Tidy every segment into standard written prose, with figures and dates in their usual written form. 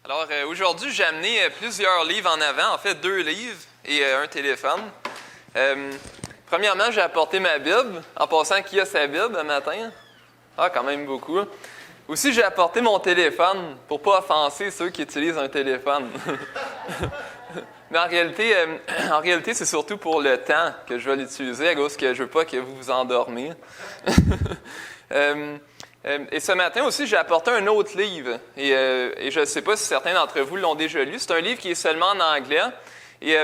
Alors, aujourd'hui, j'ai amené plusieurs livres en avant, en fait 2 livres et un téléphone. Premièrement, j'ai apporté ma Bible. En passant, qui a sa Bible le matin? Ah, quand même beaucoup. Aussi, j'ai apporté mon téléphone pour ne pas offenser ceux qui utilisent un téléphone. Mais en réalité, c'est surtout pour le temps que je vais l'utiliser, à cause que je ne veux pas que vous vous endormiez. Et ce matin aussi, j'ai apporté un autre livre. Et je ne sais pas si certains d'entre vous l'ont déjà lu. C'est un livre qui est seulement en anglais. Et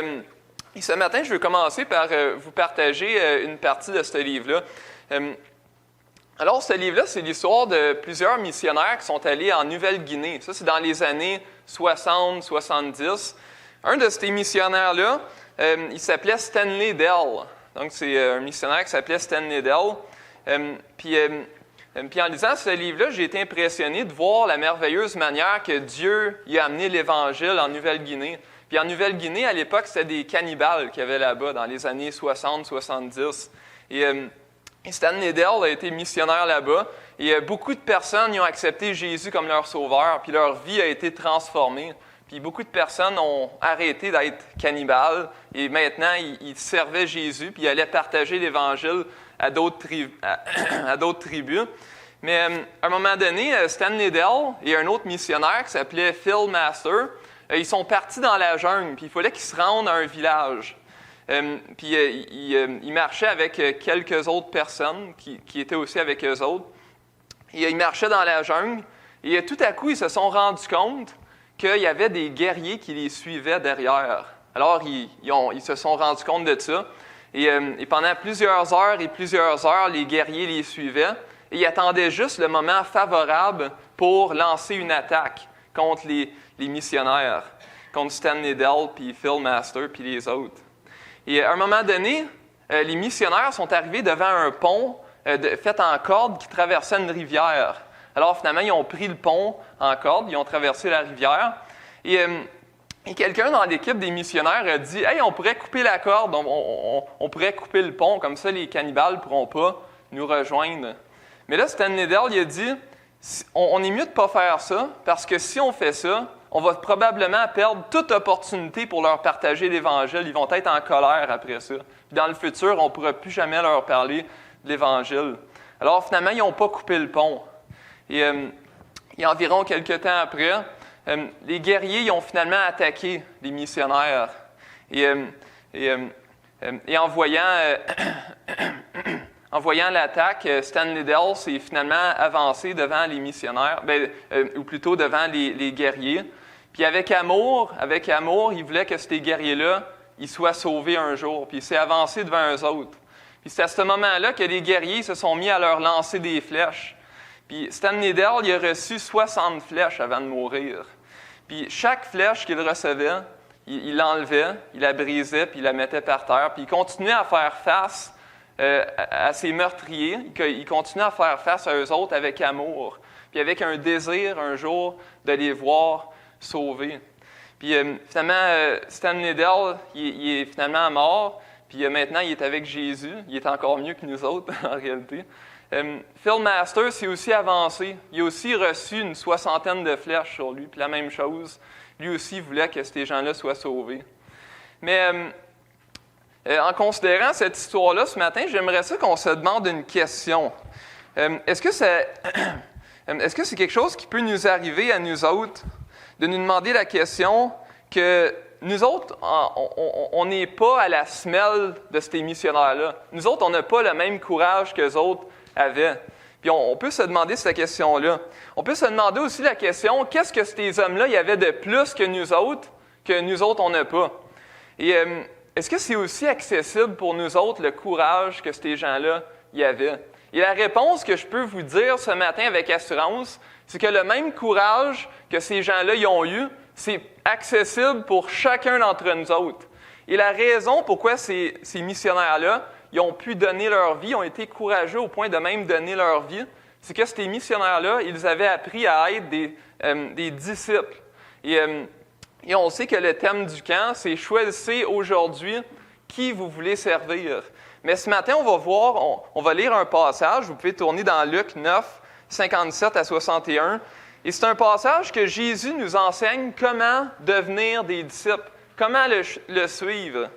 ce matin, je veux commencer par vous partager une partie de ce livre-là. Alors, ce livre-là, c'est l'histoire de plusieurs missionnaires qui sont allés en Nouvelle-Guinée. Ça, c'est dans les années 60-70. Un de ces missionnaires-là, il s'appelait Stanley Dell. Donc, c'est un missionnaire qui s'appelait Stanley Dell. Puis en lisant ce livre-là, j'ai été impressionné de voir la merveilleuse manière que Dieu y a amené l'Évangile en Nouvelle-Guinée. Puis en Nouvelle-Guinée, à l'époque, c'était des cannibales qu'il y avait là-bas, dans les années 60-70. Et Stanley Dell a été missionnaire là-bas. Et beaucoup de personnes y ont accepté Jésus comme leur sauveur, puis leur vie a été transformée. Puis beaucoup de personnes ont arrêté d'être cannibales, et maintenant, ils servaient Jésus, puis ils allaient partager l'Évangile à d'autres tribus. Mais à un moment donné, Stanley Dell et un autre missionnaire qui s'appelait Phil Master, ils sont partis dans la jungle, puis il fallait qu'ils se rendent à un village. Puis ils marchaient avec quelques autres personnes qui étaient aussi avec eux autres. Et ils marchaient dans la jungle, et tout à coup, ils se sont rendus compte qu'il y avait des guerriers qui les suivaient derrière. Alors, ils se sont rendus compte de ça. Et pendant plusieurs heures, les guerriers les suivaient. Et ils attendaient juste le moment favorable pour lancer une attaque contre les missionnaires, contre Stanley Dell, puis Phil Master, puis les autres. Et à un moment donné, les missionnaires sont arrivés devant un pont fait en corde qui traversait une rivière. Alors finalement, ils ont pris le pont en corde, ils ont traversé la rivière. Et quelqu'un dans l'équipe des missionnaires a dit « Hey, on pourrait couper la corde, on pourrait couper le pont, comme ça les cannibales ne pourront pas nous rejoindre. » Mais là, Stanley Dell, il a dit « On est mieux de ne pas faire ça, parce que si on fait ça, on va probablement perdre toute opportunité pour leur partager l'Évangile. Ils vont être en colère après ça. Puis dans le futur, on ne pourra plus jamais leur parler de l'Évangile. » Alors finalement, ils n'ont pas coupé le pont. Et environ quelques temps après, les guerriers ils ont finalement attaqué les missionnaires. Et en voyant l'attaque, Stanley Dell s'est finalement avancé devant les missionnaires, ou plutôt devant les guerriers. Puis avec amour, il voulait que ces guerriers-là ils soient sauvés un jour. Puis il s'est avancé devant eux autres. Puis c'est à ce moment-là que les guerriers se sont mis à leur lancer des flèches. Puis Stanley Dell, il a reçu 60 flèches avant de mourir. Puis chaque flèche qu'il recevait, il l'enlevait, il la brisait, puis il la mettait par terre. Puis il continuait à faire face à ses meurtriers. Il continuait à faire face à eux autres avec amour. Puis avec un désir, un jour, de les voir sauvés. Puis finalement, Stanley Dell, il est finalement mort. Puis maintenant, il est avec Jésus. Il est encore mieux que nous autres, en réalité. Phil Master s'est aussi avancé. Il a aussi reçu une 60aine de flèches sur lui. Puis la même chose, lui aussi voulait que ces gens-là soient sauvés. Mais en considérant cette histoire-là ce matin, j'aimerais ça qu'on se demande une question. Est-ce que c'est quelque chose qui peut nous arriver à nous autres, de nous demander la question que nous autres, on n'est pas à la semelle de ces missionnaires-là. Nous autres, on n'a pas le même courage qu'eux autres avaient. Puis on peut se demander cette question-là. On peut se demander aussi la question, qu'est-ce que ces hommes-là y avaient de plus que nous autres on n'a pas? Et est-ce que c'est aussi accessible pour nous autres le courage que ces gens-là y avaient? Et la réponse que je peux vous dire ce matin avec assurance, c'est que le même courage que ces gens-là y ont eu, c'est accessible pour chacun d'entre nous autres. Et la raison pourquoi ces missionnaires-là, ils ont pu donner leur vie, ont été courageux au point de même donner leur vie, c'est que ces missionnaires-là, ils avaient appris à être des disciples. Et on sait que le thème du camp, c'est « Choisissez aujourd'hui qui vous voulez servir ». Mais ce matin, on va lire un passage, vous pouvez tourner dans Luc 9, 57 à 61. Et c'est un passage que Jésus nous enseigne comment devenir des disciples, comment le suivre.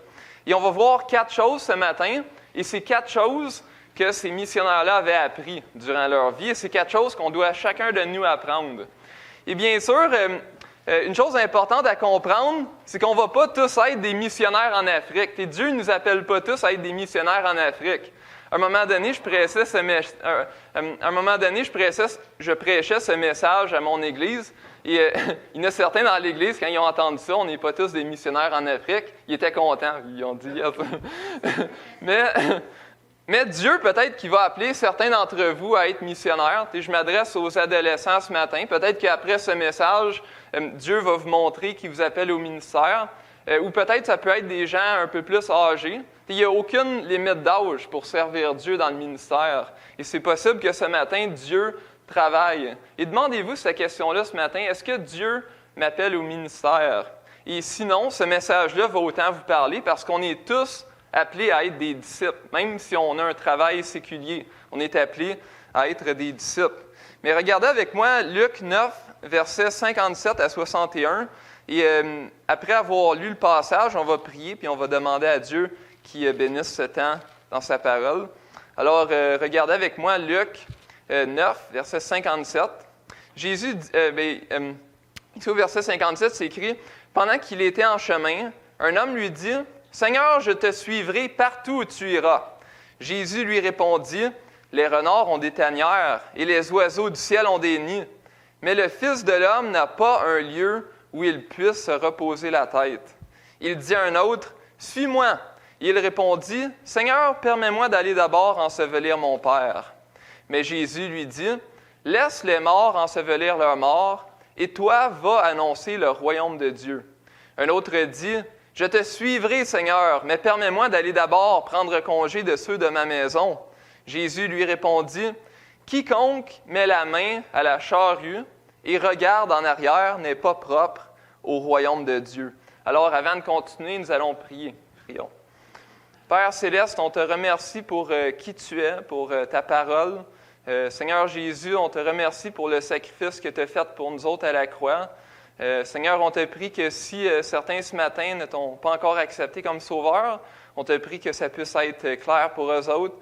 Et on va voir 4 choses ce matin, et c'est 4 choses que ces missionnaires-là avaient appris durant leur vie, et c'est 4 choses qu'on doit chacun de nous apprendre. Et bien sûr, une chose importante à comprendre, c'est qu'on ne va pas tous être des missionnaires en Afrique. Et Dieu ne nous appelle pas tous à être des missionnaires en Afrique. À un moment donné, je prêchais ce message à mon Église. Et il y en a certains dans l'Église, quand ils ont entendu ça, on n'est pas tous des missionnaires en Afrique, ils étaient contents. Ils ont dit mais Dieu, peut-être qu'il va appeler certains d'entre vous à être missionnaires. Je m'adresse aux adolescents ce matin. Peut-être qu'après ce message, Dieu va vous montrer qu'il vous appelle au ministère. Ou peut-être ça peut être des gens un peu plus âgés. Il n'y a aucune limite d'âge pour servir Dieu dans le ministère. Et c'est possible que ce matin, Dieu travaille. Et demandez-vous cette question-là ce matin, est-ce que Dieu m'appelle au ministère? Et sinon, ce message-là va autant vous parler parce qu'on est tous appelés à être des disciples, même si on a un travail séculier. On est appelés à être des disciples. Mais regardez avec moi Luc 9, versets 57 à 61. Et après avoir lu le passage, on va prier puis on va demander à Dieu qu'il bénisse ce temps dans sa parole. Alors, regardez avec moi Luc 9, verset 57. Jésus, ici au verset 57, c'est écrit « Pendant qu'il était en chemin, un homme lui dit « Seigneur, je te suivrai partout où tu iras. » Jésus lui répondit « Les renards ont des tanières et les oiseaux du ciel ont des nids, mais le Fils de l'homme n'a pas un lieu où il puisse se reposer la tête. » Il dit à un autre « Suis-moi. » Il répondit « Seigneur, permets-moi d'aller d'abord ensevelir mon Père. » Mais Jésus lui dit « Laisse les morts ensevelir leurs morts, et toi, va annoncer le royaume de Dieu. » Un autre dit « Je te suivrai, Seigneur, mais permets-moi d'aller d'abord prendre congé de ceux de ma maison. » Jésus lui répondit « Quiconque met la main à la charrue et regarde en arrière n'est pas propre au royaume de Dieu. » Alors, avant de continuer, nous allons prier. Prions. Père Céleste, on te remercie pour qui tu es, pour ta parole. Seigneur Jésus, on te remercie pour le sacrifice que tu as fait pour nous autres à la croix. Seigneur, on te prie que si certains ce matin ne t'ont pas encore accepté comme sauveur, on te prie que ça puisse être clair pour eux autres.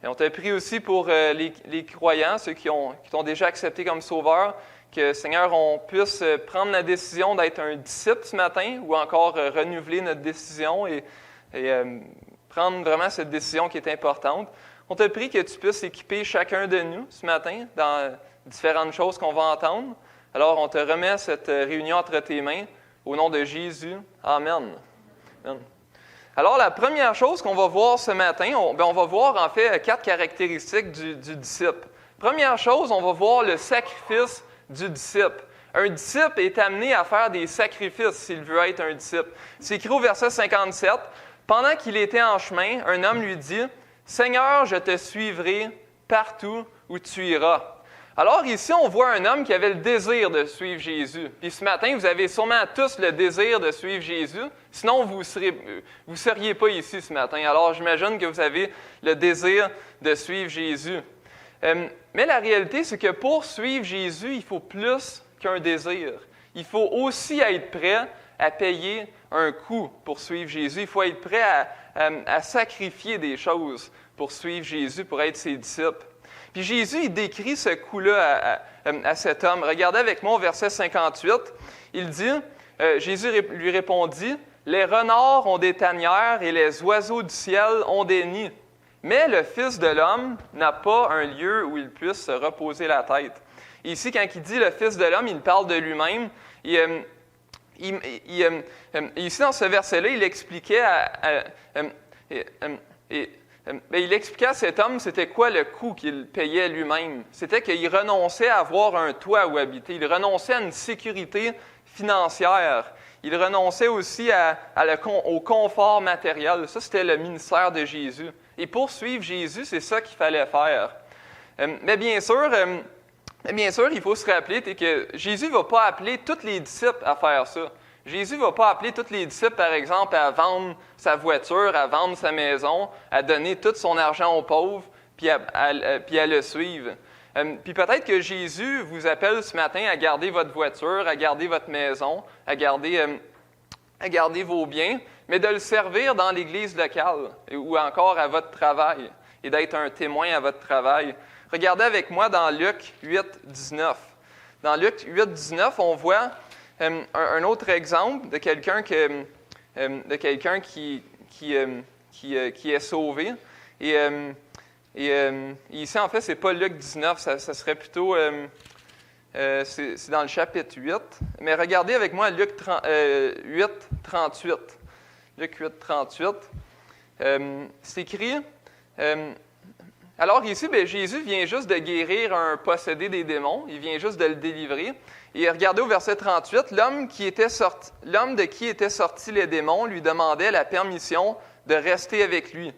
Et on te prie aussi pour les croyants, ceux qui t'ont déjà accepté comme sauveur, que Seigneur, on puisse prendre la décision d'être un disciple ce matin ou encore renouveler notre décision et prendre vraiment cette décision qui est importante. On te prie que tu puisses équiper chacun de nous ce matin dans différentes choses qu'on va entendre. Alors, on te remet cette réunion entre tes mains au nom de Jésus. Amen. Amen. Alors, la première chose qu'on va voir ce matin, on va voir en fait 4 caractéristiques du disciple. Première chose, on va voir le sacrifice du disciple. Un disciple est amené à faire des sacrifices s'il veut être un disciple. C'est écrit au verset 57. Pendant qu'il était en chemin, un homme lui dit « Seigneur, je te suivrai partout où tu iras. » Alors ici, on voit un homme qui avait le désir de suivre Jésus. Puis ce matin, vous avez sûrement tous le désir de suivre Jésus. Sinon, vous ne seriez pas ici ce matin. Alors j'imagine que vous avez le désir de suivre Jésus. Mais la réalité, c'est que pour suivre Jésus, il faut plus qu'un désir. Il faut aussi être prêt à payer un coût pour suivre Jésus. Il faut être prêt à sacrifier des choses pour suivre Jésus, pour être ses disciples. Puis Jésus, il décrit ce coût-là à cet homme. Regardez avec moi au verset 58. Il dit, Jésus lui répondit, « Les renards ont des tanières et les oiseaux du ciel ont des nids. Mais le Fils de l'homme n'a pas un lieu où il puisse se reposer la tête. » Ici, quand il dit « le Fils de l'homme », il parle de lui-même. Ici, dans ce verset-là, il expliquait à cet homme, c'était quoi le coût qu'il payait lui-même. C'était qu'il renonçait à avoir un toit où habiter. Il renonçait à une sécurité financière. Il renonçait aussi au confort matériel. Ça, c'était le ministère de Jésus. Et pour suivre Jésus, c'est ça qu'il fallait faire. Mais bien sûr, il faut se rappeler que Jésus ne va pas appeler tous les disciples à faire ça. Jésus ne va pas appeler tous les disciples, par exemple, à vendre sa voiture, à vendre sa maison, à donner tout son argent aux pauvres, puis à le suivre. Puis peut-être que Jésus vous appelle ce matin à garder votre voiture, à garder votre maison, à garder vos biens, mais de le servir dans l'Église locale ou encore à votre travail et d'être un témoin à votre travail. Regardez avec moi dans Luc 8, 19. Dans Luc 8, 19, on voit un autre exemple de quelqu'un qui est sauvé. Et ici, en fait, ce n'est pas Luc 19, ça serait plutôt... c'est dans le chapitre 8. Mais regardez avec moi Luc 8, 38. Luc 8, 38. C'est écrit... alors ici, Jésus vient juste de guérir un possédé des démons. Il vient juste de le délivrer. Et regardez au verset 38, l'homme de qui étaient sortis les démons lui demandait la permission de rester avec lui.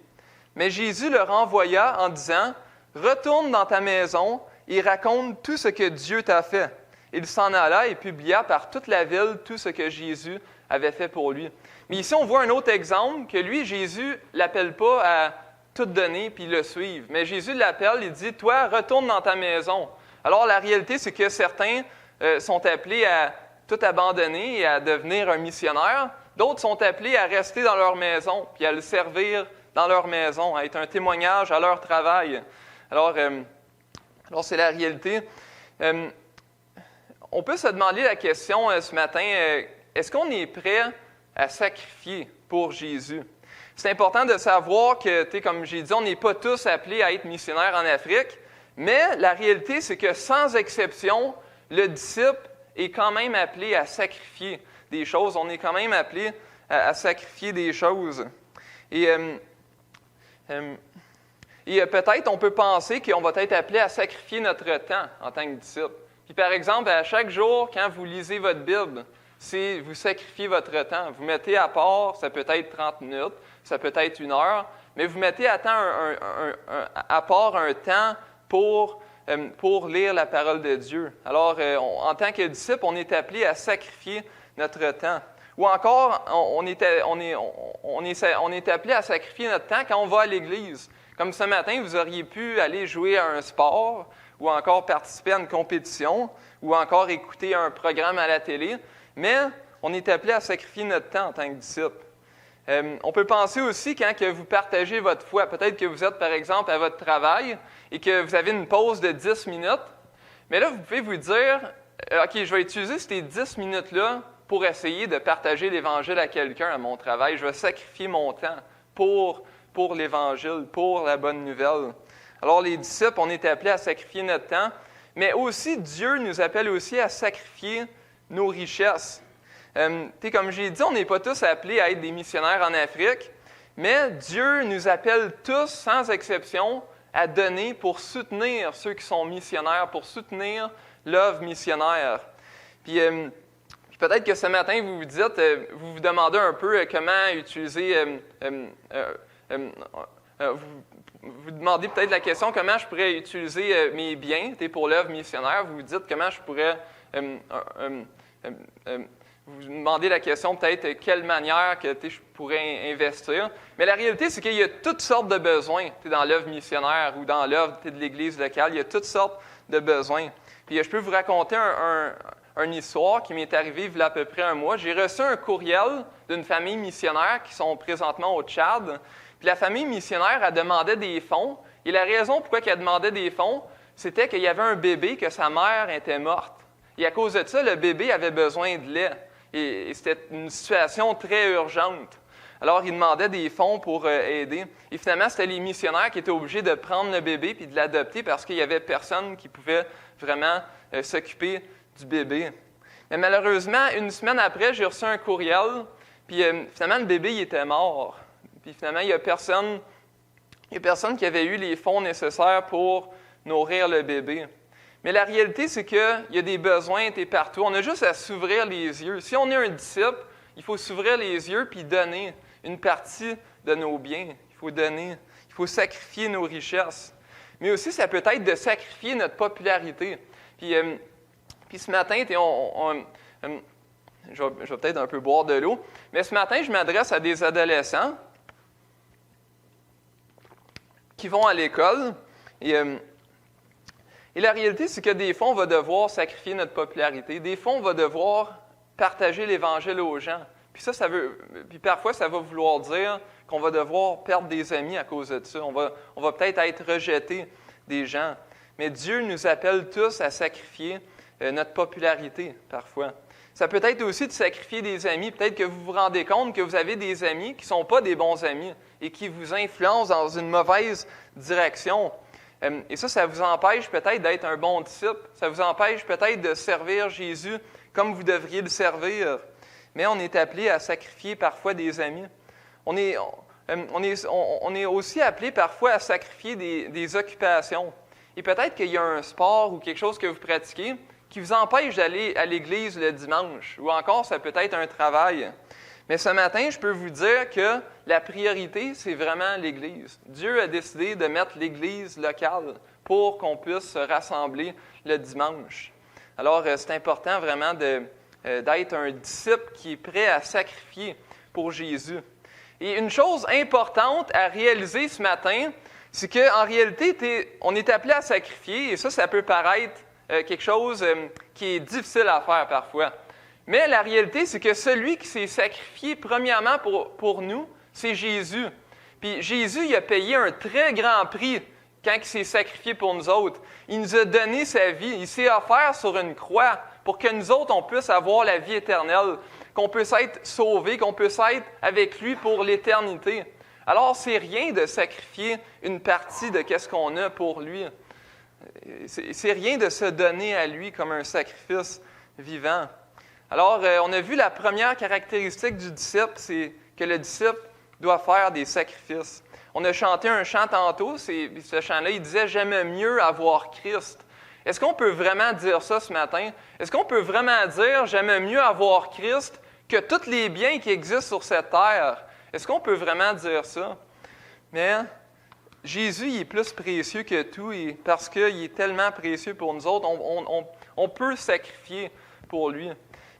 Mais Jésus le renvoya en disant, « Retourne dans ta maison et raconte tout ce que Dieu t'a fait. » Il s'en alla et publia par toute la ville tout ce que Jésus avait fait pour lui. Mais ici, on voit un autre exemple que lui, Jésus ne l'appelle pas à tout donner puis le suivre. Mais Jésus l'appelle, il dit, « Toi, retourne dans ta maison. » Alors, la réalité, c'est que certains sont appelés à tout abandonner et à devenir un missionnaire. D'autres sont appelés à rester dans leur maison puis à le servir dans leur maison, à être un témoignage à leur travail. Alors c'est la réalité. On peut se demander la question ce matin, est-ce qu'on est prêt à sacrifier pour Jésus? C'est important de savoir que, comme j'ai dit, on n'est pas tous appelés à être missionnaires en Afrique, mais la réalité, c'est que sans exception, le disciple est quand même appelé à sacrifier des choses. On est quand même appelé à sacrifier des choses. Et peut-être on peut penser qu'on va être appelé à sacrifier notre temps en tant que disciple. Puis par exemple, à chaque jour, quand vous lisez votre Bible, vous sacrifiez votre temps. Vous mettez à part, ça peut être 30 minutes, ça peut être 1 heure, mais vous mettez à part un temps pour lire la parole de Dieu. Alors, en tant que disciple, on est appelé à sacrifier notre temps. Ou encore, on est appelé à sacrifier notre temps quand on va à l'Église. Comme ce matin, vous auriez pu aller jouer à un sport, ou encore participer à une compétition, ou encore écouter un programme à la télé, mais on est appelé à sacrifier notre temps en tant que disciple. On peut penser aussi quand que vous partagez votre foi. Peut-être que vous êtes, par exemple, à votre travail et que vous avez une pause de 10 minutes, mais là, vous pouvez vous dire, « OK, je vais utiliser ces 10 minutes-là pour essayer de partager l'Évangile à quelqu'un à mon travail. Je vais sacrifier mon temps pour l'Évangile, pour la bonne nouvelle. » Alors, les disciples, on est appelés à sacrifier notre temps, mais aussi, Dieu nous appelle aussi à sacrifier nos richesses. Comme j'ai dit, on n'est pas tous appelés à être des missionnaires en Afrique, mais Dieu nous appelle tous, sans exception, à donner pour soutenir ceux qui sont missionnaires, pour soutenir l'œuvre missionnaire. Puis peut-être que ce matin, vous vous dites, vous vous demandez un peu comment utiliser... vous demandez peut-être la question, comment je pourrais utiliser mes biens pour l'œuvre missionnaire. Vous vous dites, comment je pourrais... vous vous demandez la question, peut-être, quelle manière que je pourrais investir. Mais la réalité, c'est qu'il y a toutes sortes de besoins dans l'œuvre missionnaire ou dans l'œuvre de l'Église locale. Il y a toutes sortes de besoins. Puis je peux vous raconter une histoire qui m'est arrivée il y a à peu près 1 mois. J'ai reçu un courriel d'une famille missionnaire qui sont présentement au Tchad. Puis la famille missionnaire, elle demandait des fonds. Et la raison pourquoi elle demandait des fonds, c'était qu'il y avait un bébé, que sa mère était morte. Et à cause de ça, le bébé avait besoin de lait. Et c'était une situation très urgente. Alors, ils demandaient des fonds pour aider. Et finalement, c'était les missionnaires qui étaient obligés de prendre le bébé et de l'adopter parce qu'il n'y avait personne qui pouvait vraiment s'occuper du bébé. Mais malheureusement, 1 semaine après, j'ai reçu un courriel, puis finalement, le bébé il était mort. Puis finalement, il n'y a personne qui avait eu les fonds nécessaires pour nourrir le bébé. Mais la réalité, c'est qu'il y a des besoins partout. On a juste à s'ouvrir les yeux. Si on est un disciple, il faut s'ouvrir les yeux puis donner une partie de nos biens. Il faut donner, il faut sacrifier nos richesses. Mais aussi, ça peut être de sacrifier notre popularité. Puis ce matin, je vais peut-être un peu boire de l'eau, mais ce matin, je m'adresse à des adolescents qui vont à l'école. Et Et la réalité, c'est que des fois, on va devoir sacrifier notre popularité. Des fois, on va devoir partager l'Évangile aux gens. Puis parfois, ça va vouloir dire qu'on va devoir perdre des amis à cause de ça. On va peut-être être rejeté des gens. Mais Dieu nous appelle tous à sacrifier notre popularité, parfois. Ça peut être aussi de sacrifier des amis. Peut-être que vous vous rendez compte que vous avez des amis qui ne sont pas des bons amis et qui vous influencent dans une mauvaise direction. Et ça vous empêche peut-être d'être un bon disciple. Ça vous empêche peut-être de servir Jésus comme vous devriez le servir. Mais on est appelé à sacrifier parfois des amis. On est aussi appelé parfois à sacrifier des occupations. Et peut-être qu'il y a un sport ou quelque chose que vous pratiquez qui vous empêche d'aller à l'église le dimanche. Ou encore, ça peut être un travail. Mais ce matin, je peux vous dire que la priorité, c'est vraiment l'Église. Dieu a décidé de mettre l'Église locale pour qu'on puisse se rassembler le dimanche. Alors, c'est important vraiment d'être un disciple qui est prêt à sacrifier pour Jésus. Et une chose importante à réaliser ce matin, c'est qu'en réalité, on est appelé à sacrifier, et ça peut paraître quelque chose qui est difficile à faire parfois. Mais la réalité, c'est que celui qui s'est sacrifié premièrement pour nous, c'est Jésus. Puis Jésus, il a payé un très grand prix quand il s'est sacrifié pour nous autres. Il nous a donné sa vie. Il s'est offert sur une croix pour que nous autres, on puisse avoir la vie éternelle, qu'on puisse être sauvés, qu'on puisse être avec lui pour l'éternité. Alors, c'est rien de sacrifier une partie de ce qu'on a pour lui. C'est rien de se donner à lui comme un sacrifice vivant. Alors, on a vu la première caractéristique du disciple, c'est que le disciple doit faire des sacrifices. On a chanté un chant tantôt, ce chant-là, il disait « J'aime mieux avoir Christ ». Est-ce qu'on peut vraiment dire ça ce matin? Est-ce qu'on peut vraiment dire « J'aime mieux avoir Christ que tous les biens qui existent sur cette terre ». Est-ce qu'on peut vraiment dire ça? Mais Jésus, il est plus précieux que tout et parce qu'il est tellement précieux pour nous autres, on peut sacrifier pour lui.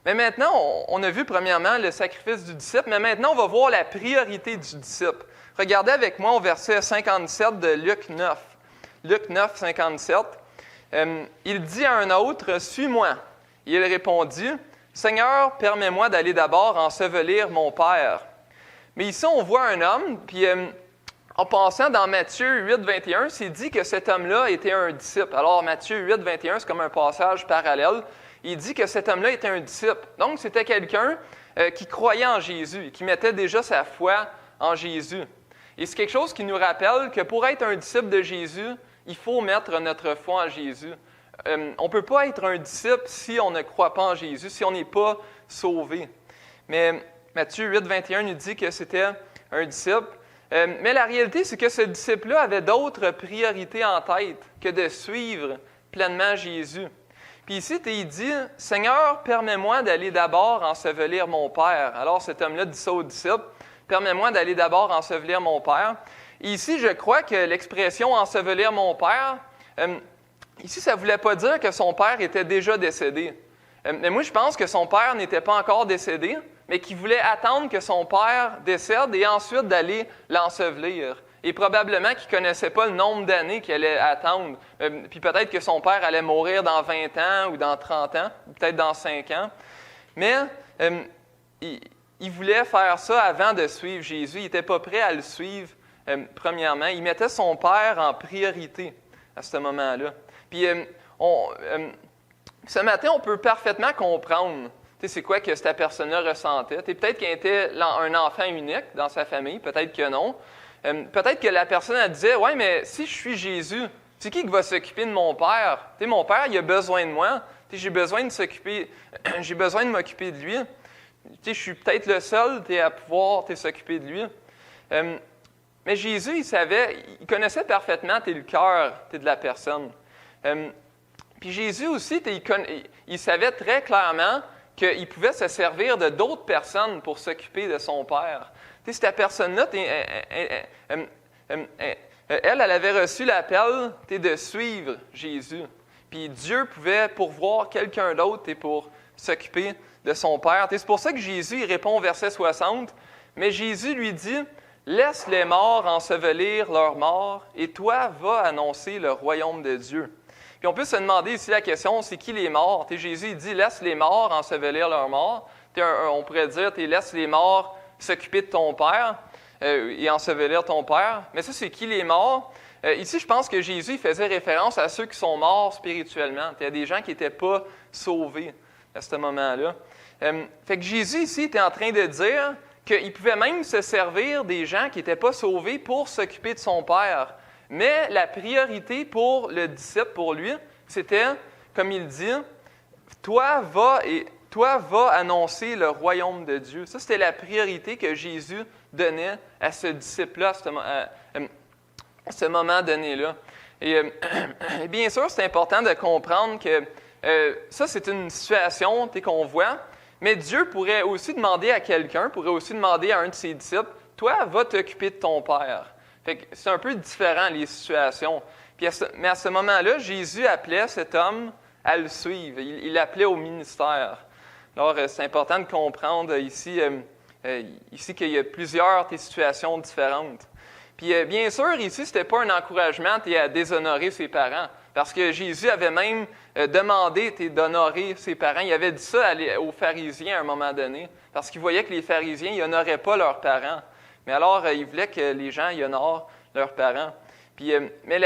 Mais maintenant, on a vu premièrement le sacrifice du disciple, mais maintenant, on va voir la priorité du disciple. Regardez avec moi au verset 57 de Luc 9. Luc 9, 57. Il dit à un autre, « Suis-moi. » Il répondit, « Seigneur, permets-moi d'aller d'abord ensevelir mon père. » Mais ici, on voit un homme, puis en pensant dans Matthieu 8, 21, c'est dit que cet homme-là était un disciple. Alors, Matthieu 8, 21, c'est comme un passage parallèle. Il dit que cet homme-là était un disciple. Donc, c'était quelqu'un qui croyait en Jésus, qui mettait déjà sa foi en Jésus. Et c'est quelque chose qui nous rappelle que pour être un disciple de Jésus, il faut mettre notre foi en Jésus. On ne peut pas être un disciple si on ne croit pas en Jésus, si on n'est pas sauvé. Mais Matthieu 8, 21 nous dit que c'était un disciple. Mais la réalité, c'est que ce disciple-là avait d'autres priorités en tête que de suivre pleinement Jésus. Puis ici, il dit, « Seigneur, permets-moi d'aller d'abord ensevelir mon père. » Alors cet homme-là dit ça au disciple, « Permets-moi d'aller d'abord ensevelir mon père. » Et ici, je crois que l'expression « ensevelir mon père », ici, ça ne voulait pas dire que son père était déjà décédé. Mais moi, je pense que son père n'était pas encore décédé, mais qu'il voulait attendre que son père décède et ensuite d'aller l'ensevelir. Et probablement qu'il ne connaissait pas le nombre d'années qu'il allait attendre. Puis peut-être que son père allait mourir dans 20 ans ou dans 30 ans, peut-être dans 5 ans. Mais il voulait faire ça avant de suivre Jésus. Il n'était pas prêt à le suivre premièrement. Il mettait son père en priorité à ce moment-là. Puis ce matin, on peut parfaitement comprendre c'est quoi que cette personne-là ressentait. Peut-être qu'elle était un enfant unique dans sa famille, peut-être que non. Peut-être que la personne elle disait « Ouais, mais si je suis Jésus, c'est qui va s'occuper de mon père? Mon père, il a besoin de moi. J'ai besoin de m'occuper de lui. Je suis peut-être le seul à pouvoir s'occuper de lui. » Mais Jésus, il connaissait parfaitement le cœur de la personne. Puis Jésus aussi, il savait très clairement qu'il pouvait se servir de d'autres personnes pour s'occuper de son père. Cette personne-là, elle avait reçu l'appel de suivre Jésus. Puis Dieu pouvait pourvoir quelqu'un d'autre pour s'occuper de son père. C'est pour ça que Jésus il répond au verset 60, « Mais Jésus lui dit, « Laisse les morts ensevelir leurs morts, et toi, va annoncer le royaume de Dieu. » Puis on peut se demander ici la question, c'est qui les morts? Jésus il dit, laisse les morts ensevelir leurs morts. On pourrait dire, laisse les morts s'occuper de ton Père et ensevelir ton Père. Mais ça, c'est qui les morts? Ici, je pense que Jésus il faisait référence à ceux qui sont morts spirituellement. Il y a des gens qui n'étaient pas sauvés à ce moment-là. Fait que Jésus, ici, était en train de dire qu'il pouvait même se servir des gens qui n'étaient pas sauvés pour s'occuper de son Père. Mais la priorité pour le disciple, pour lui, c'était, comme il dit, toi va annoncer le royaume de Dieu. Ça, c'était la priorité que Jésus donnait à ce disciple-là à ce moment donné-là. Et bien sûr, c'est important de comprendre que ça, c'est une situation qu'on voit, mais Dieu pourrait aussi demander à quelqu'un, pourrait aussi demander à un de ses disciples, « Toi, va t'occuper de ton Père. » Fait que c'est un peu différent, les situations. Mais à ce moment-là, Jésus appelait cet homme à le suivre. Il l'appelait au ministère. Alors, c'est important de comprendre ici qu'il y a plusieurs situations différentes. Puis, bien sûr, ici, ce n'était pas un encouragement à déshonorer ses parents, parce que Jésus avait même demandé d'honorer ses parents. Il avait dit ça aux pharisiens à un moment donné, parce qu'il voyait que les pharisiens n'honoraient pas leurs parents. Mais alors, il voulait que les gens honorent leurs parents. Puis, mais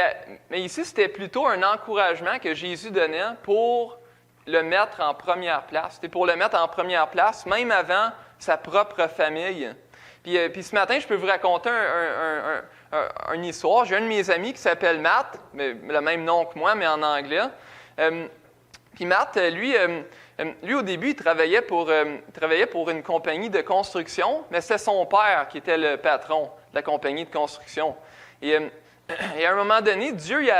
ici, c'était plutôt un encouragement que Jésus donnait pour le mettre en première place. C'était pour le mettre en première place, même avant sa propre famille. Puis ce matin, je peux vous raconter une histoire. J'ai un de mes amis qui s'appelle Matt, le même nom que moi, mais en anglais. Puis Matt, lui, au début, il travaillait pour une compagnie de construction, mais c'est son père qui était le patron de la compagnie de construction. Et à un moment donné, Dieu il a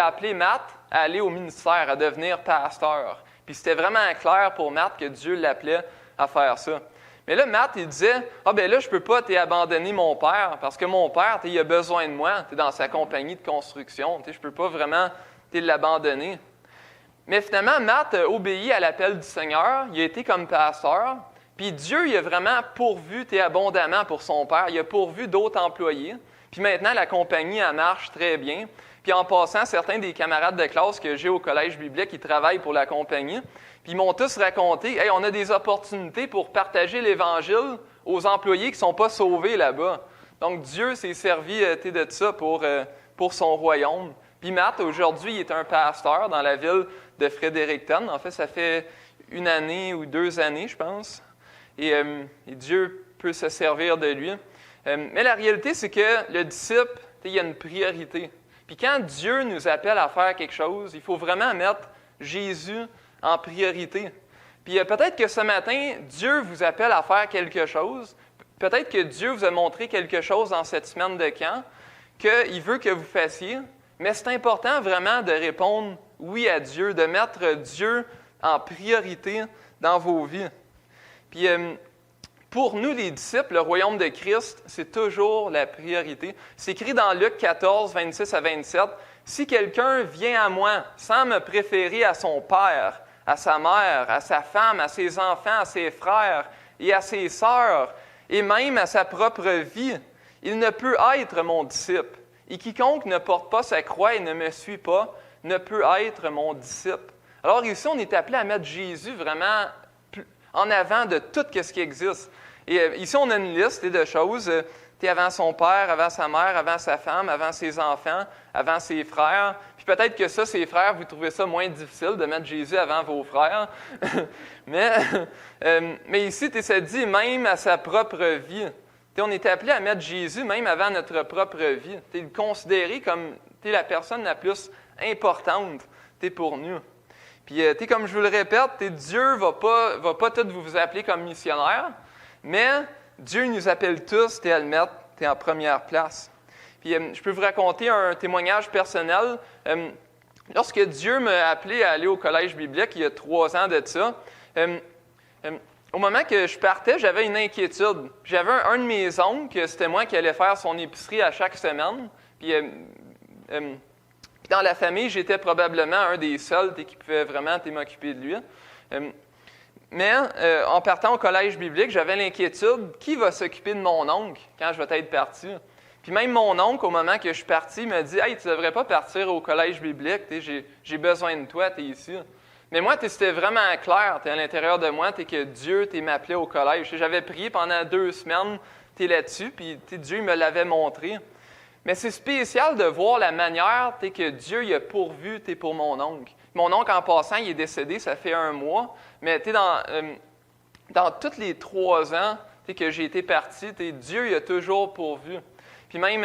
appelé Matt à aller au ministère, à devenir pasteur. Puis c'était vraiment clair pour Matt que Dieu l'appelait à faire ça. Mais là, Matt, il disait, « Ah ben là, je peux pas abandonner mon père, parce que mon père, il a besoin de moi, dans sa compagnie de construction, je peux pas vraiment l'abandonner. » Mais finalement, Matt a obéi à l'appel du Seigneur, il a été comme pasteur, puis Dieu, il a vraiment pourvu abondamment pour son père, il a pourvu d'autres employés, puis maintenant, la compagnie, elle marche très bien. Puis en passant, certains des camarades de classe que j'ai au collège biblique, ils travaillent pour la compagnie, puis ils m'ont tous raconté, « Hey, on a des opportunités pour partager l'Évangile aux employés qui ne sont pas sauvés là-bas. » Donc Dieu s'est servi de ça pour son royaume. Puis Matt, aujourd'hui, il est un pasteur dans la ville de Fredericton. En fait, ça fait 1 année ou 2 années, je pense. Et Dieu peut se servir de lui. Mais la réalité, c'est que le disciple, il y a une priorité. Puis quand Dieu nous appelle à faire quelque chose, il faut vraiment mettre Jésus en priorité. Puis peut-être que ce matin, Dieu vous appelle à faire quelque chose. Peut-être que Dieu vous a montré quelque chose dans cette semaine de camp qu'il veut que vous fassiez. Mais c'est important vraiment de répondre oui à Dieu, de mettre Dieu en priorité dans vos vies. Puis pour nous, les disciples, le royaume de Christ, c'est toujours la priorité. C'est écrit dans Luc 14, 26 à 27. « Si quelqu'un vient à moi sans me préférer à son père, à sa mère, à sa femme, à ses enfants, à ses frères et à ses sœurs, et même à sa propre vie, il ne peut être mon disciple. Et quiconque ne porte pas sa croix et ne me suit pas, ne peut être mon disciple. » Alors ici, on est appelé à mettre Jésus vraiment en avant de tout ce qui existe. Et ici, on a une liste de choses. Avant son père, avant sa mère, avant sa femme, avant ses enfants, avant ses frères. Puis peut-être que ça, ses frères, vous trouvez ça moins difficile de mettre Jésus avant vos frères. mais ici, ça dit même à sa propre vie. On est appelé à mettre Jésus même avant notre propre vie. Le considérer comme la personne la plus importante pour nous. Puis, comme je vous le répète, Dieu ne va pas tout vous appeler comme missionnaire, mais Dieu nous appelle tous à le mettre en première place. Puis, je peux vous raconter un témoignage personnel. Lorsque Dieu m'a appelé à aller au collège biblique, il y a 3 ans de ça, au moment que je partais, j'avais une inquiétude. J'avais un de mes oncles, c'était moi qui allais faire son épicerie à chaque semaine. Puis, dans la famille, j'étais probablement un des seuls qui pouvait vraiment m'occuper de lui. Mais en partant au collège biblique, j'avais l'inquiétude, qui va s'occuper de mon oncle quand je vais être parti? Puis même mon oncle, au moment que je suis parti, m'a dit « Hey, tu devrais pas partir au collège biblique, j'ai besoin de toi, tu es ici. » Mais moi, c'était vraiment clair, à l'intérieur de moi, que Dieu m'appelait au collège. J'avais prié pendant 2 semaines, tu es là-dessus, puis Dieu me l'avait montré. Mais c'est spécial de voir la manière que Dieu il a pourvu pour mon oncle. Mon oncle, en passant, il est décédé, ça fait 1 mois, mais dans tous les 3 ans que j'ai été parti, Dieu il a toujours pourvu. Puis même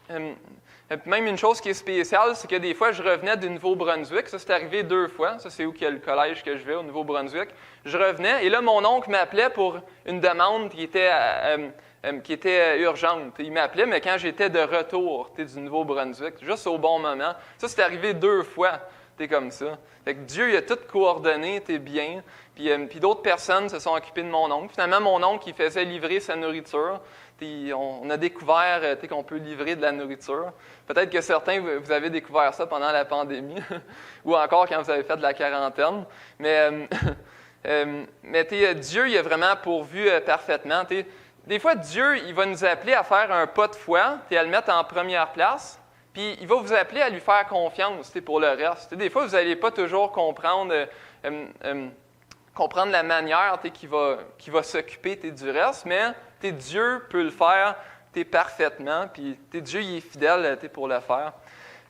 une chose qui est spéciale, c'est que des fois, je revenais du Nouveau-Brunswick. Ça, c'est arrivé 2 fois. Ça, c'est où qu'il y a le collège que je vais, au Nouveau-Brunswick. Je revenais, et là, mon oncle m'appelait pour une demande qui était urgente. Il m'appelait, mais quand j'étais de retour du Nouveau-Brunswick, juste au bon moment. Ça, c'est arrivé 2 fois. Comme ça. Fait que Dieu il a tout coordonné, bien. Puis d'autres personnes se sont occupées de mon oncle. Finalement, mon oncle, il faisait livrer sa nourriture. On a découvert qu'on peut livrer de la nourriture. Peut-être que certains, vous avez découvert ça pendant la pandémie, ou encore quand vous avez fait de la quarantaine. Mais Dieu, il a vraiment pourvu parfaitement. Des fois, Dieu, il va nous appeler à faire un pas de foi, à le mettre en première place. Puis il va vous appeler à lui faire confiance pour le reste. Des fois, vous n'allez pas toujours comprendre la manière qui va s'occuper du reste, mais Dieu peut le faire parfaitement, puis Dieu il est fidèle pour le faire.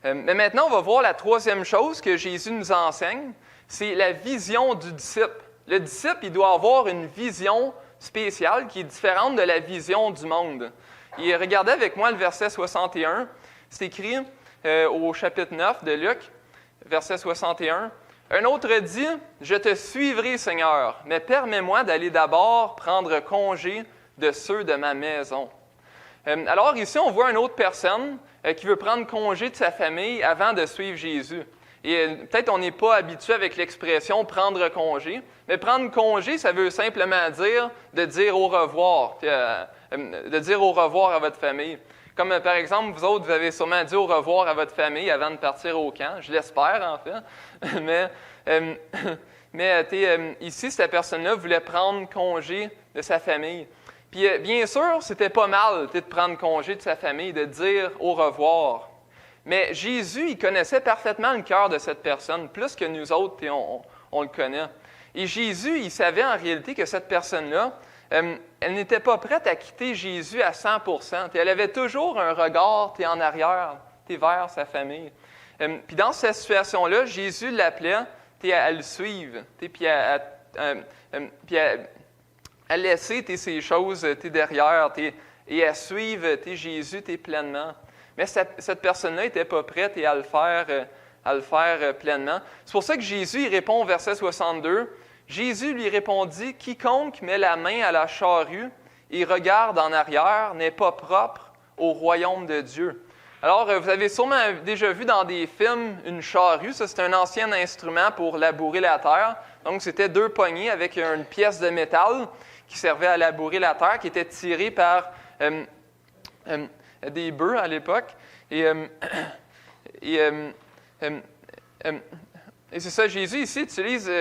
Mais maintenant, on va voir la 3e chose que Jésus nous enseigne, c'est la vision du disciple. Le disciple, il doit avoir une vision spéciale qui est différente de la vision du monde. Et regardez avec moi le verset 61. C'est écrit au chapitre 9 de Luc, verset 61. « Un autre dit, « Je te suivrai, Seigneur, mais permets-moi d'aller d'abord prendre congé de ceux de ma maison. » Alors ici, on voit une autre personne qui veut prendre congé de sa famille avant de suivre Jésus. Et peut-être on n'est pas habitué avec l'expression « prendre congé », mais prendre congé, ça veut simplement dire de dire au revoir, de dire au revoir à votre famille. Comme par exemple, vous autres, vous avez sûrement dit au revoir à votre famille avant de partir au camp. Je l'espère, en fait. Mais ici, cette personne-là voulait prendre congé de sa famille. Puis bien sûr, c'était pas mal de prendre congé de sa famille, de dire au revoir. Mais Jésus, il connaissait parfaitement le cœur de cette personne, plus que nous autres, on le connaît. Et Jésus, il savait en réalité que cette personne-là, elle n'était pas prête à quitter Jésus à 100%. Elle avait toujours un regard en arrière vers sa famille. Puis dans cette situation-là, Jésus l'appelait à le suivre, puis à laisser ces choses derrière et à suivre Jésus pleinement. Mais cette personne-là n'était pas prête à le faire pleinement. C'est pour ça que Jésus il répond au verset 62. Jésus lui répondit, « Quiconque met la main à la charrue et regarde en arrière n'est pas propre au royaume de Dieu. » Alors, vous avez sûrement déjà vu dans des films une charrue. Ça, c'est un ancien instrument pour labourer la terre. Donc, c'était 2 poignées avec une pièce de métal qui servait à labourer la terre, qui était tirée par des bœufs à l'époque. Et c'est ça, Jésus ici utilise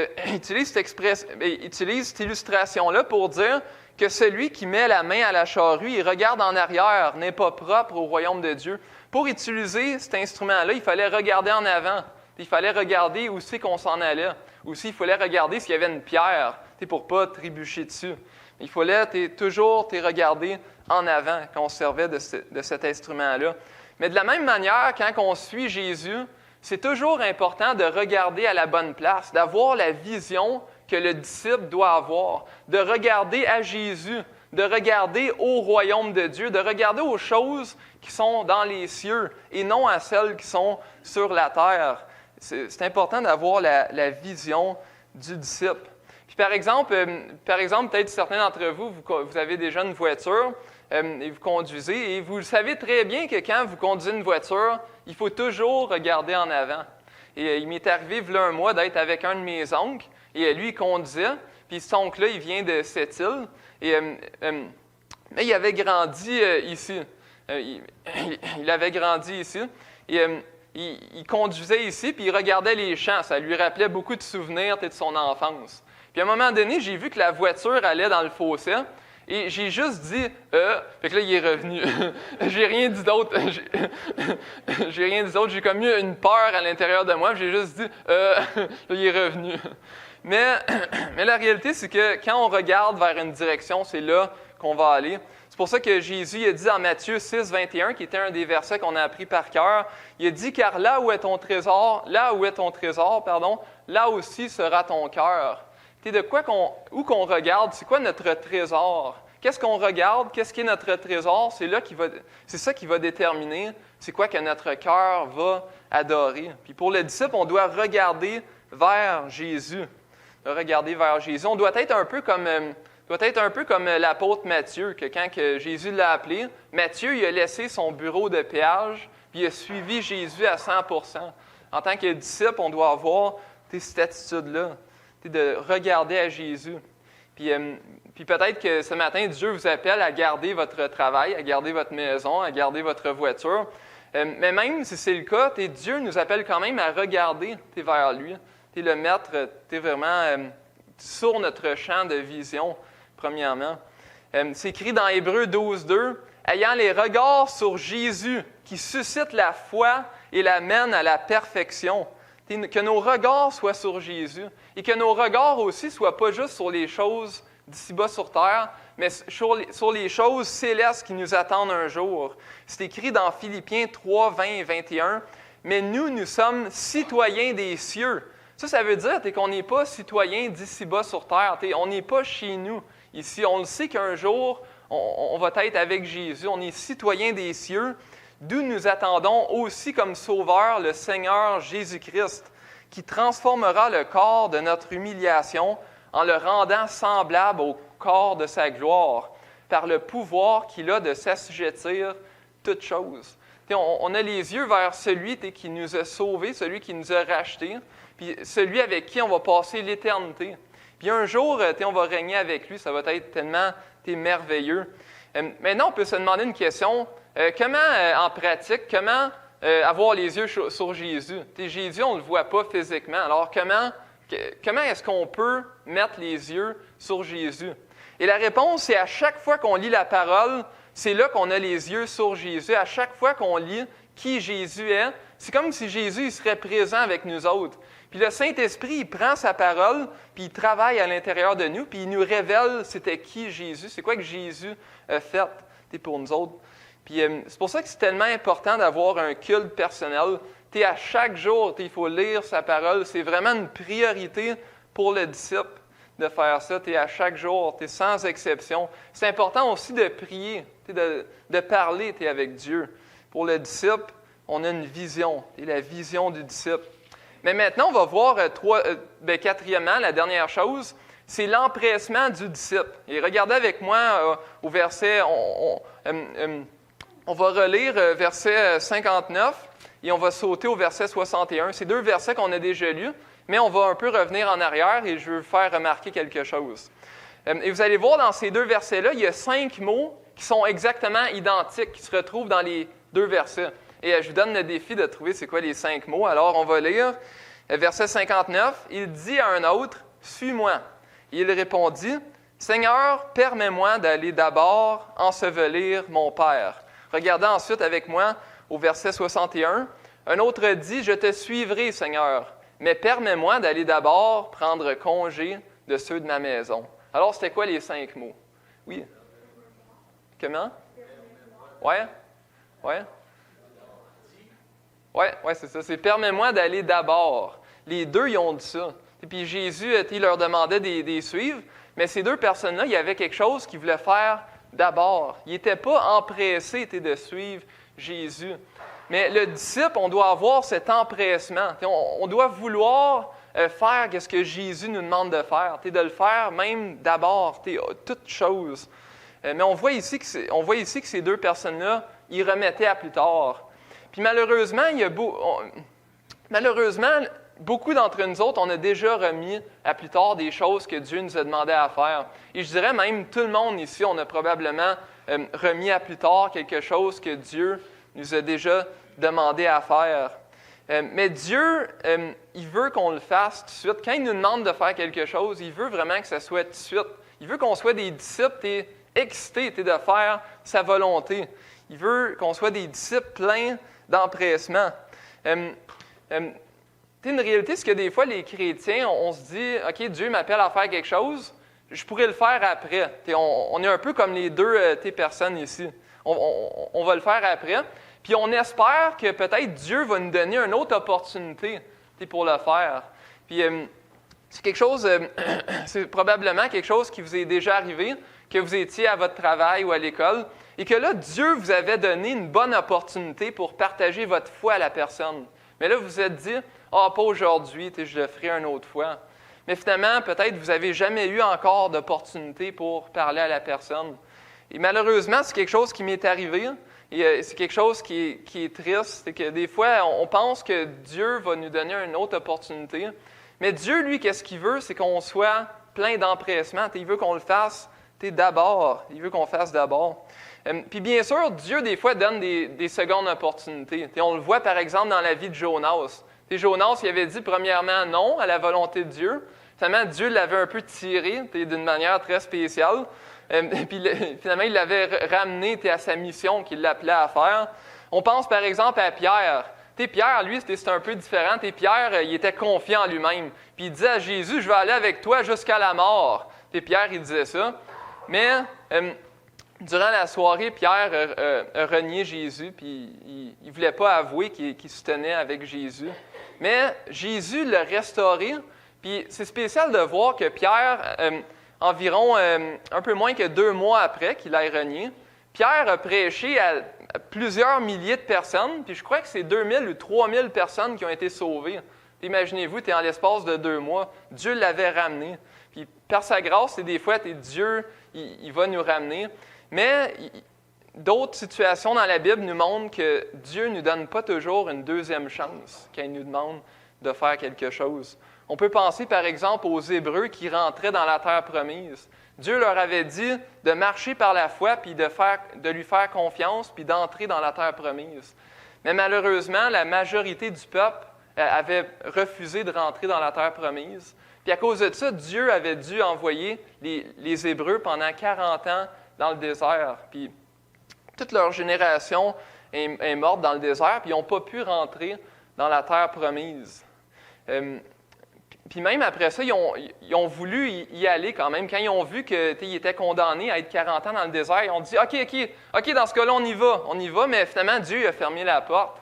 cette illustration-là pour dire que celui qui met la main à la charrue et regarde en arrière n'est pas propre au royaume de Dieu. Pour utiliser cet instrument-là, il fallait regarder en avant. Il fallait regarder où c'est qu'on s'en allait. Aussi, il fallait regarder s'il y avait une pierre pour ne pas trébucher dessus. Il fallait toujours regarder en avant quand on se servait de cet instrument-là. Mais de la même manière, quand on suit Jésus, c'est toujours important de regarder à la bonne place, d'avoir la vision que le disciple doit avoir, de regarder à Jésus, de regarder au royaume de Dieu, de regarder aux choses qui sont dans les cieux et non à celles qui sont sur la terre. C'est important d'avoir la vision du disciple. Puis par exemple, peut-être certains d'entre vous, vous avez déjà une voiture et vous conduisez, et vous savez très bien que quand vous conduisez une voiture, il faut toujours regarder en avant. Et il m'est arrivé, il y a 1 mois, d'être avec un de mes oncles, et lui, il conduisait, puis cet oncle-là, il vient de cette île, et mais il avait grandi ici. Il avait grandi ici, et il conduisait ici, puis il regardait les champs. Ça lui rappelait beaucoup de souvenirs de son enfance. Puis à un moment donné, j'ai vu que la voiture allait dans le fossé, Et j'ai juste dit fait que là, il est revenu. J'ai rien dit d'autre. J'ai rien dit d'autre. J'ai comme eu une peur à l'intérieur de moi. J'ai juste dit là, il est revenu. Mais la réalité, c'est que quand on regarde vers une direction, c'est là qu'on va aller. C'est pour ça que Jésus a dit dans Matthieu 6, 21, qui était un des versets qu'on a appris par cœur, il a dit « Car là où est ton trésor, là aussi sera ton cœur. » De quoi où qu'on regarde, c'est quoi notre trésor? Qu'est-ce qu'on regarde? Qu'est-ce qui est notre trésor? C'est ça qui va déterminer c'est quoi que notre cœur va adorer. Puis pour le disciple, on doit regarder vers Jésus. Regarder vers Jésus. On doit être un peu comme l'apôtre Matthieu, que quand que Jésus l'a appelé, Matthieu il a laissé son bureau de péage, puis il a suivi Jésus à 100%. En tant que disciple, on doit avoir cette attitude-là, de regarder à Jésus. Puis peut-être que ce matin, Dieu vous appelle à garder votre travail, à garder votre maison, à garder votre voiture. Mais même si c'est le cas, Dieu nous appelle quand même à regarder vers lui, le mettre vraiment sur notre champ de vision, premièrement. C'est écrit dans Hébreux 12, 2, « Ayant les regards sur Jésus, qui suscite la foi et l'amène à la perfection. » Que nos regards soient sur Jésus et que nos regards aussi ne soient pas juste sur les choses d'ici-bas sur terre, mais sur les choses célestes qui nous attendent un jour. C'est écrit dans Philippiens 3, 20 et 21, « Mais nous sommes citoyens des cieux. » Ça veut dire qu'on n'est pas citoyens d'ici-bas sur terre. On n'est pas chez nous ici. On le sait qu'un jour, on va être avec Jésus. On est citoyens des cieux, d'où nous attendons aussi comme sauveur le Seigneur Jésus-Christ, qui transformera le corps de notre humiliation en le rendant semblable au corps de sa gloire, par le pouvoir qu'il a de s'assujettir toutes choses. On a les yeux vers celui qui nous a sauvés, celui qui nous a rachetés, puis celui avec qui on va passer l'éternité. Puis un jour, on va régner avec lui, ça va être tellement merveilleux. Maintenant, on peut se demander une question. Comment, en pratique, comment avoir les yeux sur Jésus? Jésus, on ne le voit pas physiquement. Alors, comment est-ce qu'on peut mettre les yeux sur Jésus? Et la réponse, c'est à chaque fois qu'on lit la parole, c'est là qu'on a les yeux sur Jésus. À chaque fois qu'on lit qui Jésus est, c'est comme si Jésus il serait présent avec nous autres. Puis le Saint-Esprit, il prend sa parole, puis il travaille à l'intérieur de nous, puis il nous révèle c'était qui Jésus, c'est quoi que Jésus a fait pour nous autres. Puis c'est pour ça que c'est tellement important d'avoir un culte personnel. À chaque jour, il faut lire sa parole. C'est vraiment une priorité pour le disciple de faire ça. À chaque jour, sans exception. C'est important aussi de prier, de parler avec Dieu. Pour le disciple, on a une vision, la vision du disciple. Mais maintenant, on va voir quatrièmement, la dernière chose, c'est l'empressement du disciple. Et regardez avec moi au verset, on va relire verset 59 et on va sauter au verset 61. C'est deux versets qu'on a déjà lus, mais on va un peu revenir en arrière et je veux vous faire remarquer quelque chose. Et vous allez voir dans ces deux versets-là, il y a 5 mots qui sont exactement identiques, qui se retrouvent dans les deux versets. Et je vous donne le défi de trouver c'est quoi les 5 mots. Alors, on va lire verset 59. Il dit à un autre, « Suis-moi. » Il répondit, « Seigneur, permets-moi d'aller d'abord ensevelir mon Père. » Regardez ensuite avec moi au verset 61. Un autre dit, « Je te suivrai, Seigneur, mais permets-moi d'aller d'abord prendre congé de ceux de ma maison. » Alors, c'était quoi les 5 mots? Oui? Comment? Ouais? Ouais? Ouais, c'est ça. C'est « Permets-moi d'aller d'abord. » Les deux, ils ont dit ça. Et puis Jésus, il leur demandait de suivre, mais ces deux personnes-là, il y avait quelque chose qu'ils voulaient faire d'abord. Ils n'étaient pas empressés de suivre Jésus. Mais le disciple, on doit avoir cet empressement. On doit vouloir faire ce que Jésus nous demande de faire, de le faire même d'abord, toute chose. Mais on voit ici que ces deux personnes-là, ils remettaient à plus tard. Puis malheureusement, beaucoup d'entre nous autres, on a déjà remis à plus tard des choses que Dieu nous a demandé à faire. Et je dirais même, tout le monde ici, on a probablement remis à plus tard quelque chose que Dieu nous a déjà demandé à faire. Mais Dieu, il veut qu'on le fasse tout de suite. Quand il nous demande de faire quelque chose, il veut vraiment que ça soit tout de suite. Il veut qu'on soit des disciples excités de faire sa volonté. Il veut qu'on soit des disciples pleins d'empressement. Une réalité, c'est que des fois, les chrétiens, on se dit, OK, Dieu m'appelle à faire quelque chose, je pourrais le faire après. On est un peu comme les deux personnes ici. On va le faire après. Puis on espère que peut-être Dieu va nous donner une autre opportunité pour le faire. Puis c'est quelque chose, c'est probablement quelque chose qui vous est déjà arrivé, que vous étiez à votre travail ou à l'école, et que là, Dieu vous avait donné une bonne opportunité pour partager votre foi à la personne. Mais là, vous vous êtes dit, « Ah, pas aujourd'hui, je le ferai une autre fois. » Mais finalement, peut-être vous n'avez jamais eu encore d'opportunité pour parler à la personne. Et malheureusement, c'est quelque chose qui m'est arrivé. Et c'est quelque chose qui est triste. C'est que des fois, on pense que Dieu va nous donner une autre opportunité. Mais Dieu, lui, qu'est-ce qu'il veut? C'est qu'on soit plein d'empressement. Il veut qu'on le fasse d'abord. Il veut qu'on fasse d'abord. Puis bien sûr, Dieu, des fois, donne des secondes opportunités. On le voit, par exemple, dans la vie de Jonas. Jonas, il avait dit, premièrement, non à la volonté de Dieu. Finalement, Dieu l'avait un peu tiré d'une manière très spéciale. Puis finalement, il l'avait ramené à sa mission qu'il l'appelait à faire. On pense, par exemple, à Pierre. Pierre, lui, c'était un peu différent. Pierre, il était confiant en lui-même. Puis il disait à Jésus, « Je vais aller avec toi jusqu'à la mort. » Pierre, il disait ça. Mais durant la soirée, Pierre a renié Jésus, puis il ne voulait pas avouer qu'il se tenait avec Jésus. Mais Jésus l'a restauré. Puis c'est spécial de voir que Pierre, environ un peu moins que 2 mois après qu'il ait renié, Pierre a prêché à plusieurs milliers de personnes, puis je crois que c'est 2000 ou 3000 personnes qui ont été sauvées. Imaginez-vous, tu es en l'espace de 2 mois, Dieu l'avait ramené. Puis par sa grâce, des fois, Dieu, il va nous ramener. Mais d'autres situations dans la Bible nous montrent que Dieu ne nous donne pas toujours une deuxième chance quand il nous demande de faire quelque chose. On peut penser, par exemple, aux Hébreux qui rentraient dans la terre promise. Dieu leur avait dit de marcher par la foi, puis de lui faire confiance, puis d'entrer dans la terre promise. Mais malheureusement, la majorité du peuple avait refusé de rentrer dans la terre promise. Puis à cause de ça, Dieu avait dû envoyer les Hébreux pendant 40 ans dans le désert. Puis toute leur génération est morte dans le désert, puis ils n'ont pas pu rentrer dans la terre promise. Puis même après ça, ils ont voulu y aller quand même. Quand ils ont vu qu'ils étaient condamnés à être 40 ans dans le désert, ils ont dit « OK, dans ce cas-là, on y va. » Mais finalement, Dieu a fermé la porte.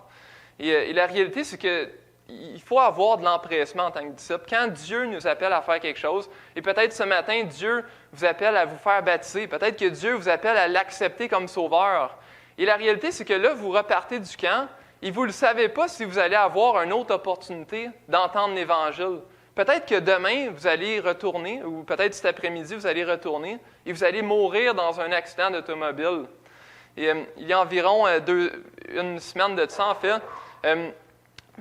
Et la réalité, c'est qu'il faut avoir de l'empressement en tant que disciple. Quand Dieu nous appelle à faire quelque chose, et peut-être ce matin, Dieu vous appelle à vous faire baptiser, peut-être que Dieu vous appelle à l'accepter comme sauveur. Et la réalité, c'est que là, vous repartez du camp et vous ne savez pas si vous allez avoir une autre opportunité d'entendre l'Évangile. Peut-être que demain, vous allez retourner, ou peut-être cet après-midi, vous allez retourner, et vous allez mourir dans un accident d'automobile. Et il y a environ une semaine de ça, en fait,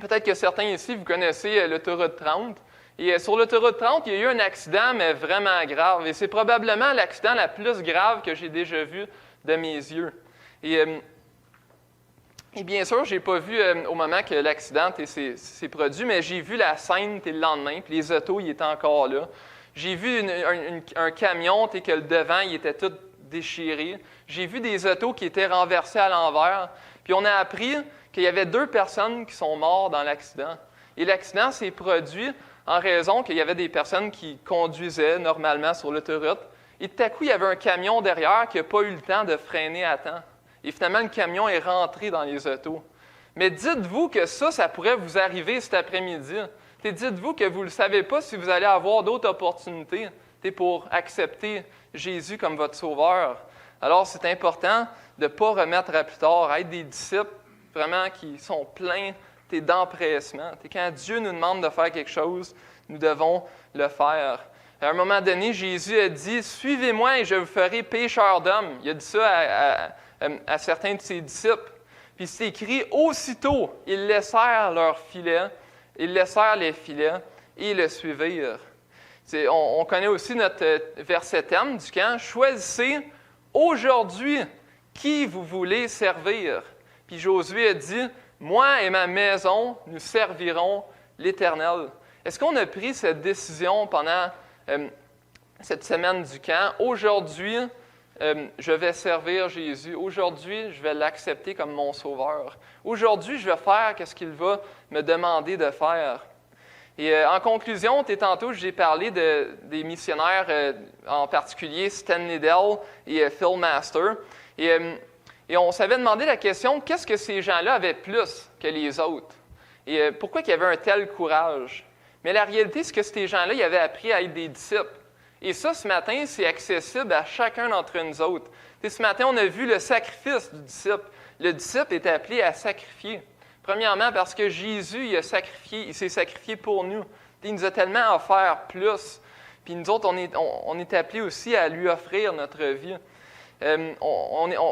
peut-être que certains ici, vous connaissez l'autoroute 30. Et sur l'autoroute 30, il y a eu un accident, mais vraiment grave. Et c'est probablement l'accident le plus grave que j'ai déjà vu de mes yeux. Et bien sûr, je n'ai pas vu au moment que l'accident s'est produit, mais j'ai vu la scène le lendemain, puis les autos, ils étaient encore là. J'ai vu un camion, que le devant, il était tout déchiré. J'ai vu des autos qui étaient renversées à l'envers. Puis on a appris qu'il y avait 2 personnes qui sont mortes dans l'accident. Et l'accident s'est produit en raison qu'il y avait des personnes qui conduisaient normalement sur l'autoroute. Et tout à coup, il y avait un camion derrière qui n'a pas eu le temps de freiner à temps. Et finalement, le camion est rentré dans les autos. Mais dites-vous que ça pourrait vous arriver cet après-midi. Dites-vous que vous ne le savez pas si vous allez avoir d'autres opportunités pour accepter Jésus comme votre sauveur. Alors, c'est important de ne pas remettre à plus tard, à être des disciples vraiment qui sont pleins d'empressement. Quand Dieu nous demande de faire quelque chose, nous devons le faire. À un moment donné, Jésus a dit « Suivez-moi et je vous ferai pécheurs d'hommes ». Il a dit ça à certains de ses disciples. Puis c'est écrit, aussitôt, ils laissèrent leurs filets, ils laissèrent les filets et le suivirent. On connaît aussi notre verset thème du camp, choisissez aujourd'hui qui vous voulez servir. Puis Josué a dit, moi et ma maison, nous servirons l'Éternel. Est-ce qu'on a pris cette décision pendant cette semaine du camp? Aujourd'hui, je vais servir Jésus. Aujourd'hui, je vais l'accepter comme mon sauveur. Aujourd'hui, je vais faire ce qu'il va me demander de faire. Et en conclusion, tantôt, j'ai parlé des missionnaires, en particulier Stanley Dell et Phil Master. Et on s'avait demandé la question, qu'est-ce que ces gens-là avaient plus que les autres? Et pourquoi il y avait un tel courage? Mais la réalité, c'est que ces gens-là, ils avaient appris à être des disciples. Et ça, ce matin, c'est accessible à chacun d'entre nous autres. Ce matin, on a vu le sacrifice du disciple. Le disciple est appelé à sacrifier. Premièrement, parce que Jésus, il s'est sacrifié pour nous. Il nous a tellement offert plus. Puis nous autres, on est appelés aussi à lui offrir notre vie.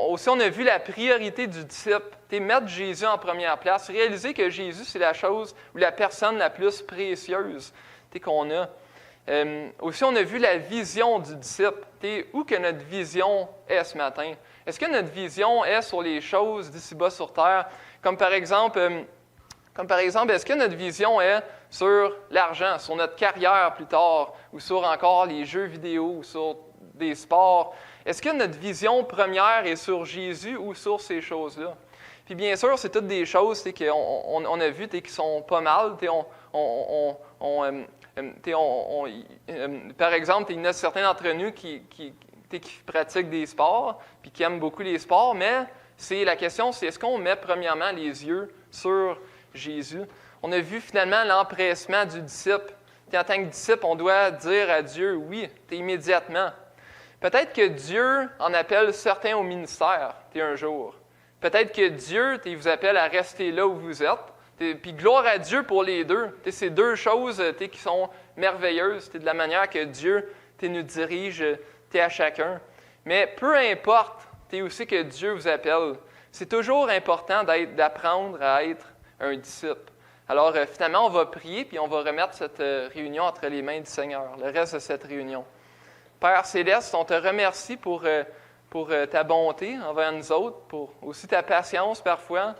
Aussi, on a vu la priorité du disciple. Mettre Jésus en première place. Réaliser que Jésus, c'est la chose ou la personne la plus précieuse qu'on a. Aussi, on a vu la vision du disciple. Où que notre vision est ce matin? Est-ce que notre vision est sur les choses d'ici-bas sur terre? Comme par exemple, est-ce que notre vision est sur l'argent, sur notre carrière plus tard, ou sur encore les jeux vidéo, ou sur des sports? Est-ce que notre vision première est sur Jésus ou sur ces choses-là? Puis bien sûr, c'est toutes des choses qu'on a vues qui sont pas mal. Par exemple, il y en a certains d'entre nous qui pratiquent des sports puis qui aiment beaucoup les sports, mais la question, c'est est-ce qu'on met premièrement les yeux sur Jésus? On a vu finalement l'empressement du disciple. En tant que disciple, on doit dire à Dieu oui, immédiatement. Peut-être que Dieu en appelle certains au ministère un jour. Peut-être que Dieu vous appelle à rester là où vous êtes. Puis gloire à Dieu pour les deux. C'est deux choses qui sont merveilleuses de la manière que Dieu nous dirige à chacun. Mais peu importe aussi que Dieu vous appelle, c'est toujours important d'apprendre à être un disciple. Alors finalement, on va prier puis on va remettre cette réunion entre les mains du Seigneur, le reste de cette réunion. Père Céleste, on te remercie pour ta bonté envers nous autres, pour aussi ta patience parfois.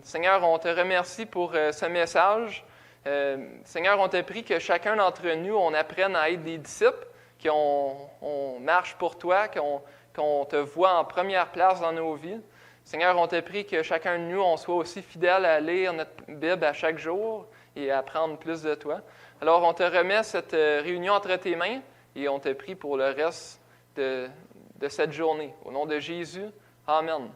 Seigneur, on te remercie pour ce message. Seigneur, on te prie que chacun d'entre nous, on apprenne à être des disciples, qu'on marche pour toi, qu'on te voit en première place dans nos vies. Seigneur, on te prie que chacun de nous, on soit aussi fidèle à lire notre Bible à chaque jour et à apprendre plus de toi. Alors, on te remet cette réunion entre tes mains et on te prie pour le reste de cette journée. Au nom de Jésus, Amen.